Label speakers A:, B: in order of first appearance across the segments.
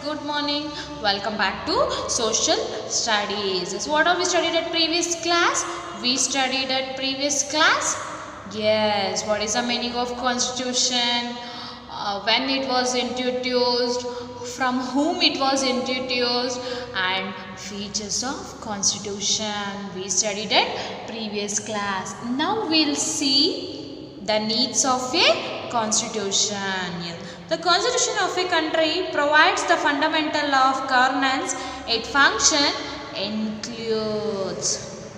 A: good morning. Welcome back to social studies. So what have we studied at previous class? We studied at previous class. Yes, what is the meaning of constitution? When it was introduced, from whom it was introduced, and features of constitution. We studied at previous class. Now we'll see the needs of a constitution. The constitution of a country provides the fundamental of governance. Its function includes.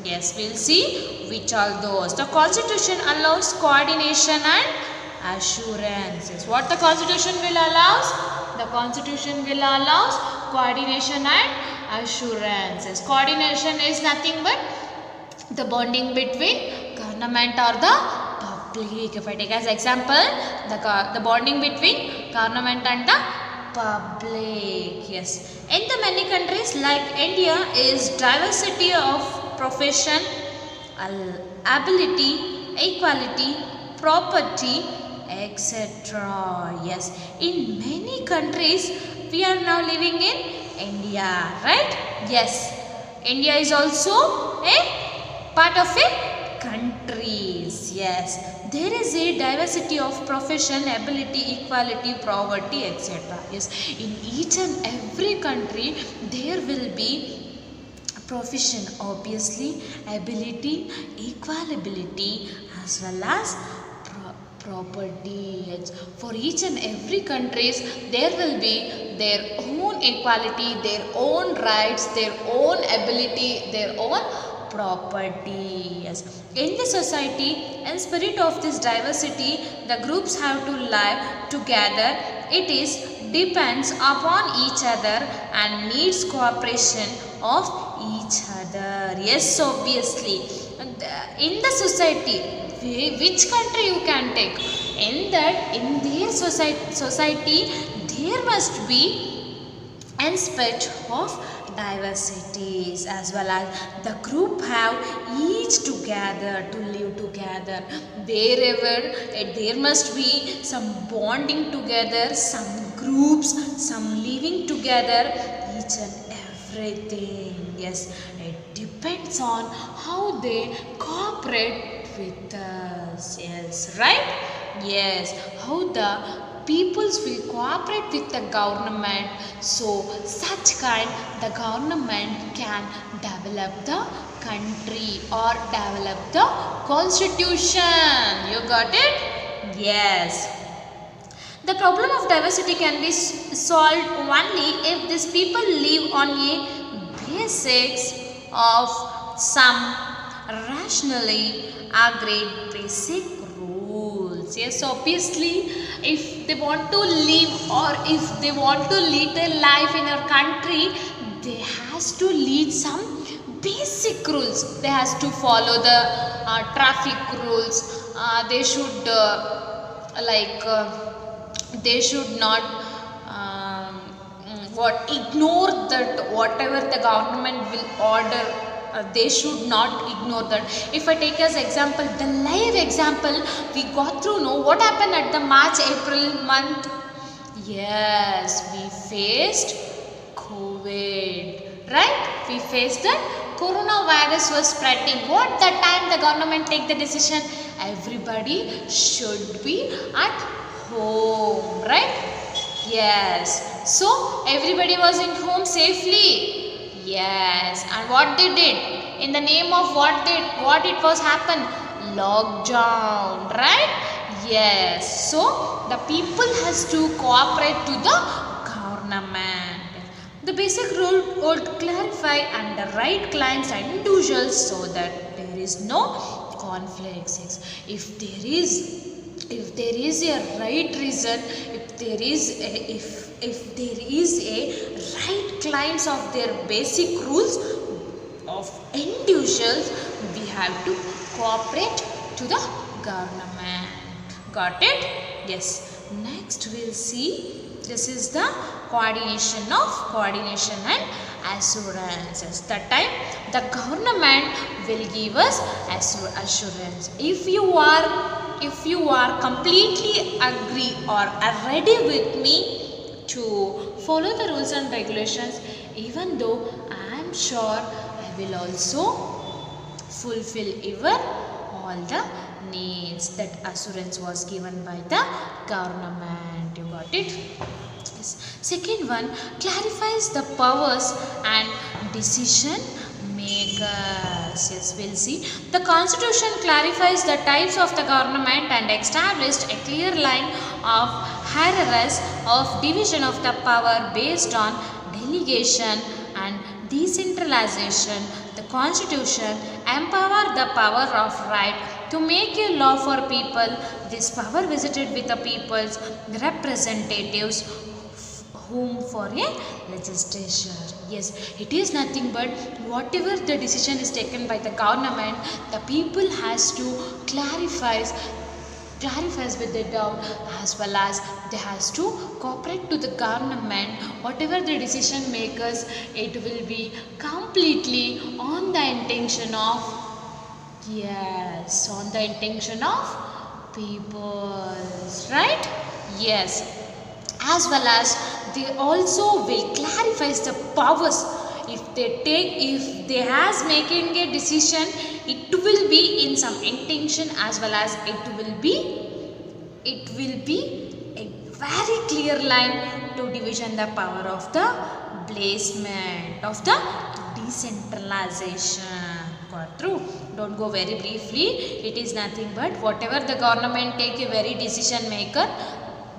A: Yes, we'll see which are those. The constitution allows coordination and assurances. What the constitution will allows? The constitution will allows coordination and assurances. Coordination is nothing but the bonding between government or the public. If I take as example the bonding between government and the public. Yes, in the many countries like India is diversity of profession, ability, equality, property, etc. Yes, in many countries we are now living in India, right? Yes, India is also a part of a countries. Yes, there is a diversity of profession, ability, equality, poverty, etc. Yes, in each and every country there will be profession, obviously, ability, equality, as well as property. For each and every countries there will be their own equality, their own rights, their own ability, their own property. Yes, in the society, in spirit of this diversity, the groups have to live together. It is depends upon each other and needs cooperation of each other. Yes, obviously, in the society, which country you can take, in their society there must be an spirit of diversities, as well as the group have each together to live together. Wherever there must be some bonding together, some groups, some living together, each and everything. Yes, it depends on how they cooperate with us. Yes, right? Yes, how the peoples will cooperate with the government, so such kind the government can develop the country or develop the constitution. You got it? Yes. The problem of diversity can be solved only if these people live on a basics of some rationally agreed basic rules. Yes, obviously, if they want to live or if they want to lead their life in our country, they has to lead some basic rules. They has to follow the traffic rules. They should they should not ignore that whatever the government will order. They should not ignore that. If I take as example the live example, we got to know what happened at the March-April month. Yes, we faced COVID, right? We faced that coronavirus was spreading. What that time the government take the decision? Everybody should be at home, right? Yes, so everybody was in home safely. Yes, and what they did, in the name of what it was happened? Lockdown, right? Yes, so the people has to cooperate to the government. The basic rule would clarify and the right clients and individuals so that there is no conflicts. If there is a right reason, if there is a right clients of their basic rules of individuals, we have to cooperate to the government. Got it? Yes. Next we'll see, this is the coordination and assurances. That time the government will give us assurance. If you are completely agree or are ready with me to follow the rules and regulations, even though I am sure I will also fulfill your all the needs. That assurance was given by the government. You got it? Yes. Second one, clarifies the powers and decision makers. Yes, we'll see. The constitution clarifies the types of the government and established a clear line of hierarchies of division of the power based on delegation and decentralization. The constitution empower the power of right to make a law for people. This power visited with the people's representatives whom for a legislature. Yes, it is nothing but whatever the decision is taken by the government, the people has to clarifies with the doubt, as well as they has to cooperate to the government. Whatever the decision makers, it will be completely on the intention of, yes, on the intention of people, right? Yes, as well as they also will clarify the powers. If they has making a decision, it will be in some intention, as well as it will be a very clear line to division the power of the placement of the decentralization. Got through? Don't go very briefly. It is nothing but whatever the government take a very decision maker,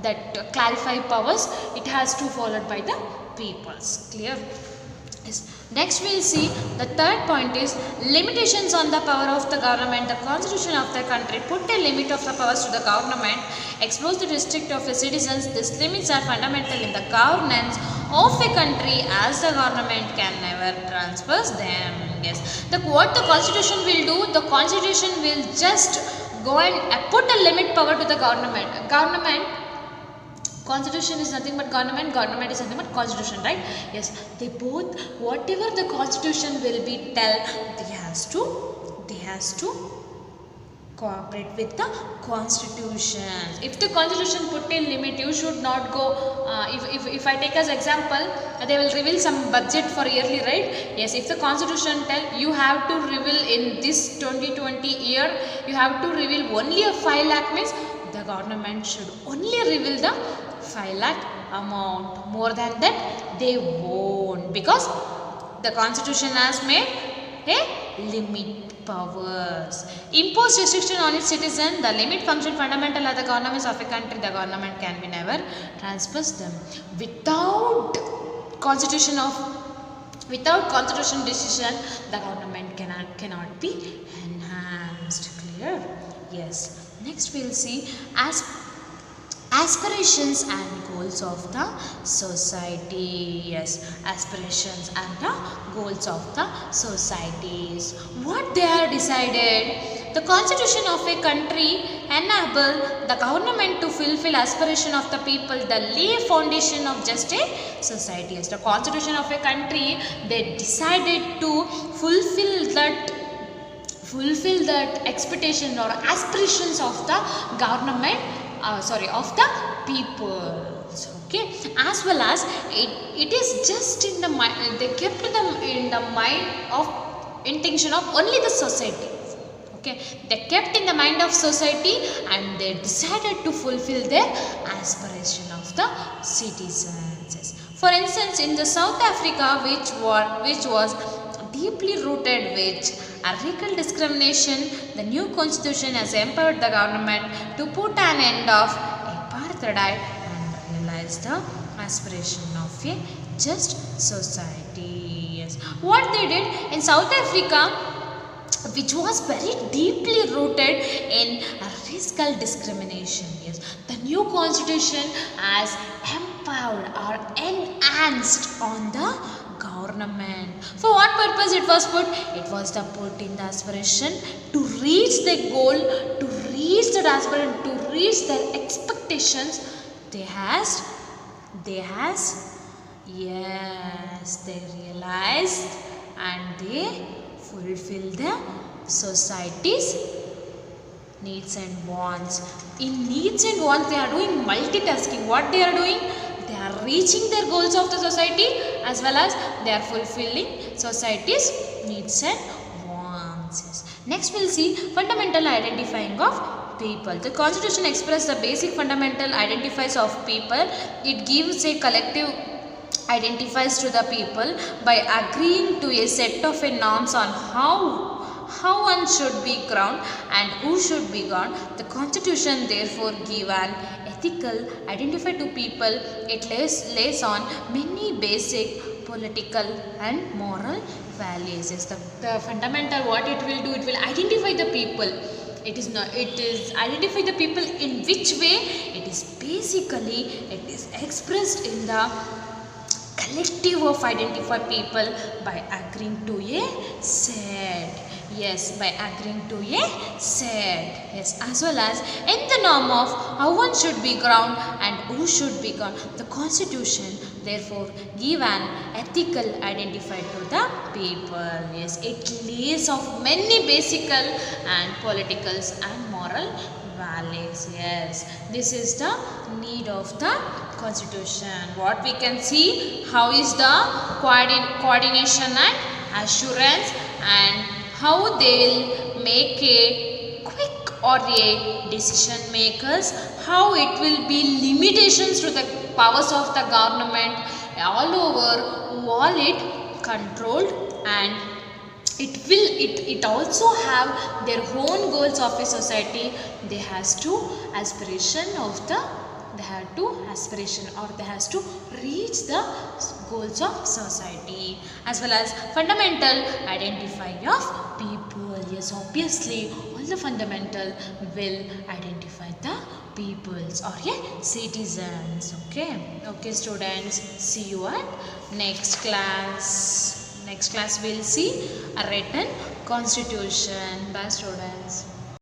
A: that clarify powers, it has to followed by the peoples. Clear? Yes. Next we will see the third point is limitations on the power of the government. The constitution of the country put a limit of the powers to the government, expose the district of the citizens. These limits are fundamental in the governance of a country, as the government can never transgress them. Yes. What the constitution will do, the constitution will just go and put a limit power to the government. Constitution is nothing but government is nothing but constitution, right? Yes, they both, whatever the constitution will be tell, they has to cooperate with the constitution. If the constitution put a limit, you should not go, if I take as example, they will reveal some budget for yearly, right? Yes, if the constitution tell you have to reveal in this 2020 year, you have to reveal only a 5 lakh, means the government should only reveal the 5 lakh amount. More than that they won't, because the constitution has made a limit powers. Impose restriction on its citizen. The limit function fundamental of the governments of a country. The government can be never transgress them. Without constitution decision, the government cannot be enhanced. Clear? Yes. Next we will see aspirations and goals of the society. Yes, aspirations and the goals of the societies. What they are decided, the constitution of a country enable the government to fulfill aspiration of the people, the lay foundation of just a society. Yes, the constitution of a country, they decided to fulfill that expectation or aspirations of the government, of the people. Okay, as well as it is just in the mind, they kept them in the mind of intention of only the society. Okay, they kept in the mind of society and they decided to fulfill their aspiration of the citizens. For instance, in the South Africa, which was deeply rooted with racial discrimination, the new constitution has empowered the government to put an end of apartheid and realize the aspiration of a just society. Yes. What they did in South Africa, which was very deeply rooted in racial discrimination. Yes, the new constitution has empowered or enhanced on the government. For what purpose it was put? It was the put in the aspiration to reach the goal, to reach the aspiration, to reach their expectations. They realized and they fulfill the society's needs and wants. In needs and wants, they are doing multitasking. What they are doing? They are reaching their goals of the society, as well as they are fulfilling society's needs and wants. Next we'll see fundamental identifying of people. The constitution expresses the basic fundamental identifiers of people. It gives a collective identifies to the people by agreeing to a set of norms on how one should be crowned and who should be crowned. The constitution therefore give an ethical identifier to people. It lays on many basic political and moral values. Yes, the fundamental what it will do, it will identify the people. It is identify the people in which way? It is basically, it is expressed in the collective of identify people by agreeing to a set. Yes, by agreeing to a set. Yes, as well as in the norm of how one should be crowned and who should be crowned. The constitution therefore give an ethical identifier to the people. Yes, it lays of many basic and political and moral values. Yes, this is the need of the constitution. What we can see, how is the coordination and assurance, and how they will make a quick or a decision makers, how it will be limitations to the powers of the government all over, all it controlled, and it also have their own goals of a society. They has to aspiration of the, they have to aspiration or they has to reach the goals of society, as well as fundamental identify of people. Yes, obviously all the fundamental will identify the peoples or citizens. Okay students, see you at next class. Next class we'll see a written constitution. Bye students.